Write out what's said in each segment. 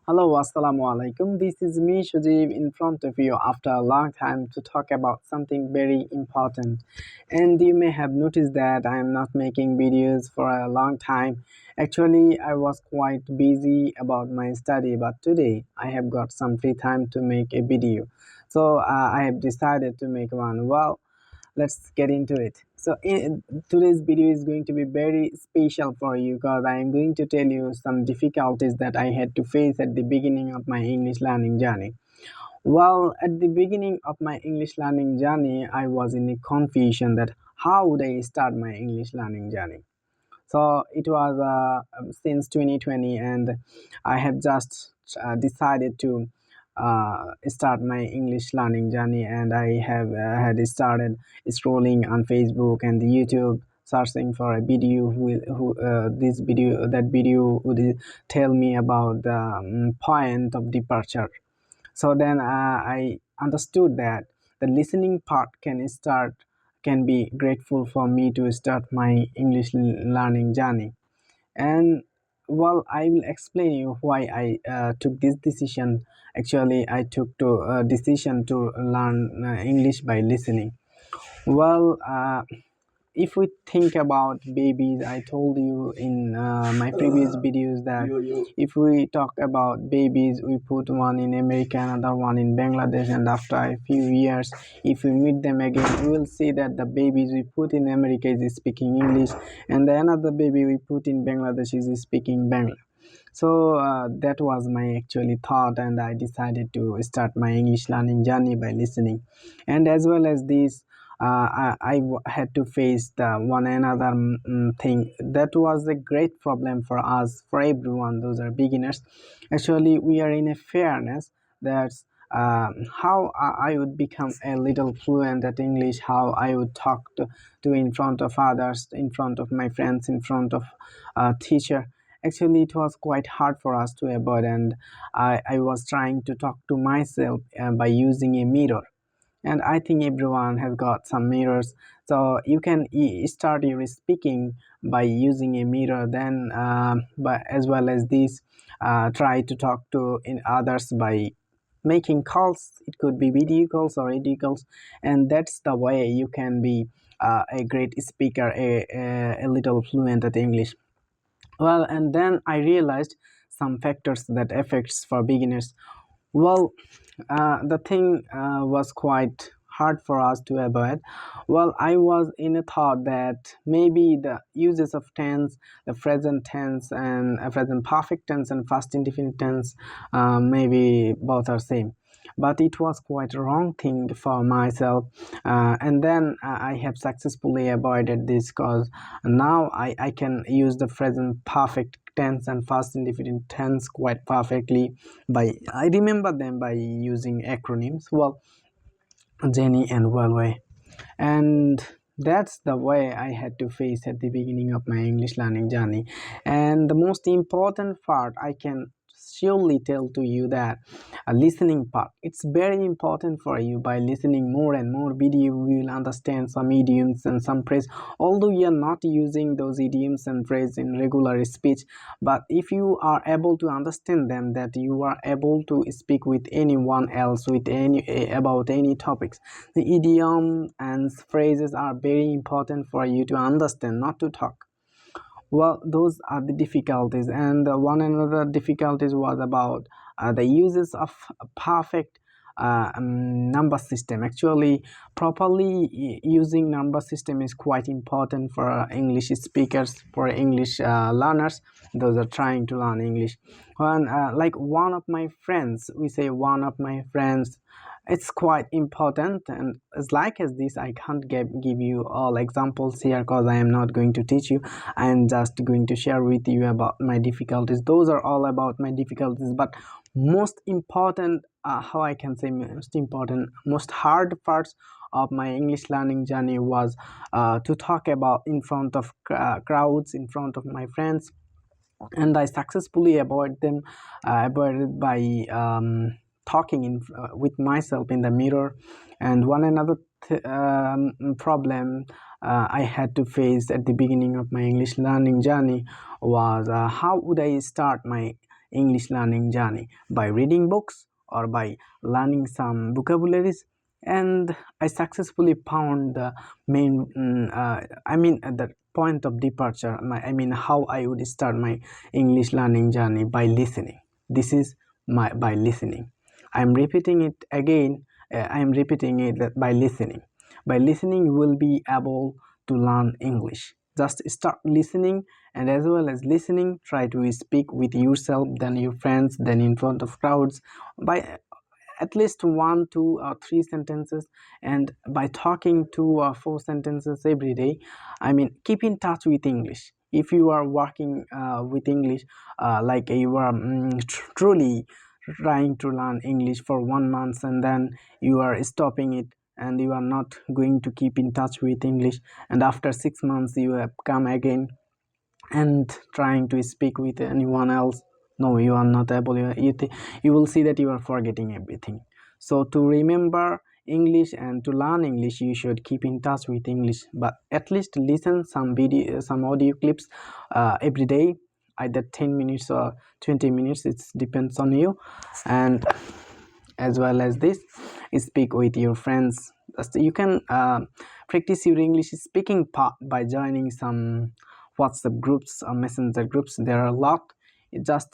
Hello, assalamu alaikum. This is me, Shujib, in front of you after a long time to talk about something very important. And you may have noticed that I am not making videos for a long time. Actually, I was quite busy about my study, but today I have got some free time to make a video. So I have decided to make one. Well, let's get into it. So today's video is going to be very special for you because I am going to tell you some difficulties that I had to face at the beginning of my English learning journey. Well, at the beginning of my English learning journey, I was in a confusion that how would I start my English learning journey. So it was since 2020, and I have just decided to start my English learning journey, and I have had started scrolling on Facebook and YouTube, searching for a video this video that video would tell me about the point of departure. So then I understood that the listening part can be grateful for me to start my English learning journey. And well, I will explain you why I took this decision. Actually, I took to decision to learn English by listening. Well, if we think about babies, I told you in my previous videos that if we talk about babies, we put one in America, another one in Bangladesh, and after a few years, if we meet them again, we will see that the babies we put in America is speaking English, and the another baby we put in Bangladesh is speaking Bangla. So that was my actually thought, and I decided to start my English learning journey by listening. And as well as this, had to face the one another thing that was a great problem for us, for everyone. Those are beginners. Actually, we are in a fairness. That's how I would become a little fluent at English, how I would talk to in front of others, in front of my friends, in front of teacher. Actually, it was quite hard for us to avoid, and I was trying to talk to myself by using a mirror. And I think everyone has got some mirrors, so you can start your speaking by using a mirror, then but as well as this, try to talk to in others by making calls. It could be video calls or audio calls, and that's the way you can be a great speaker, a little fluent at English. Well, and then I realized some factors that affects for beginners. Well, the thing was quite hard for us to avoid. Well, I was in a thought that maybe the uses of tense, the present tense and present perfect tense and past indefinite tense, maybe both are same. But it was quite a wrong thing for myself, and then I have successfully avoided this because now I can use the present perfect tense and past indefinite tense quite perfectly by I remember them by using acronyms. Well, Jenny and Wellway, and that's the way I had to face at the beginning of my English learning journey. And the most important part, I can surely tell to you that a listening part, it's very important for you. By listening more and more video, you will understand some idioms and some phrase, although you are not using those idioms and phrase in regular speech. But if you are able to understand them, that you are able to speak with anyone else with any about any topics. The idiom and phrases are very important for you to understand, not to talk. Well, those are the difficulties, and one another difficulties was about the uses of perfect number system. Actually, properly using number system is quite important for English speakers, for English learners, those are trying to learn English. When like one of my friends, we say one of my friends, it's quite important. And as like as this, I can't give you all examples here because I am not going to teach you. I am just going to share with you about my difficulties. Those are all about my difficulties, but most important, how I can say most important, most hard parts of my English learning journey was to talk about in front of crowds, in front of my friends, and I successfully avoided by talking with myself in the mirror. And one another problem I had to face at the beginning of my English learning journey was how would I start my English learning journey by reading books or by learning some vocabularies. And I successfully found the main the point of departure, how I would start my English learning journey by listening. This is my by listening. I'm repeating it again. I'm repeating it that by listening. By listening, you will be able to learn English. Just start listening, and as well as listening, try to speak with yourself, then your friends, then in front of crowds, by at least one, two, or three sentences, and by talking two or four sentences every day. Keep in touch with English. If you are working with English, like you are truly trying to learn English for 1 month, and then you are stopping it, and you are not going to keep in touch with English, and after 6 months you have come again and trying to speak with anyone else. No, you are not able. You will see that you are forgetting everything. So to remember English and to learn English, you should keep in touch with English, but at least listen some video, some audio clips every day, either 10 minutes or 20 minutes. It depends on you. And as well as this, speak with your friends. You can practice your English speaking part by joining some WhatsApp groups or messenger groups. There are a lot. You just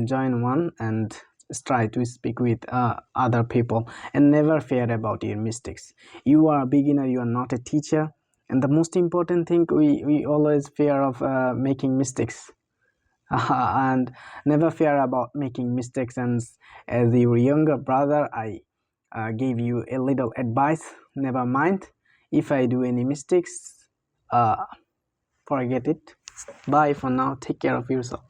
join one and try to speak with other people, and never fear about your mistakes. You are a beginner, you are not a teacher, and the most important thing, we always fear of making mistakes. And never fear about making mistakes. And as your younger brother, I gave you a little advice. Never mind if I do any mistakes. uh, Forget it. Bye for now. Take care of yourself.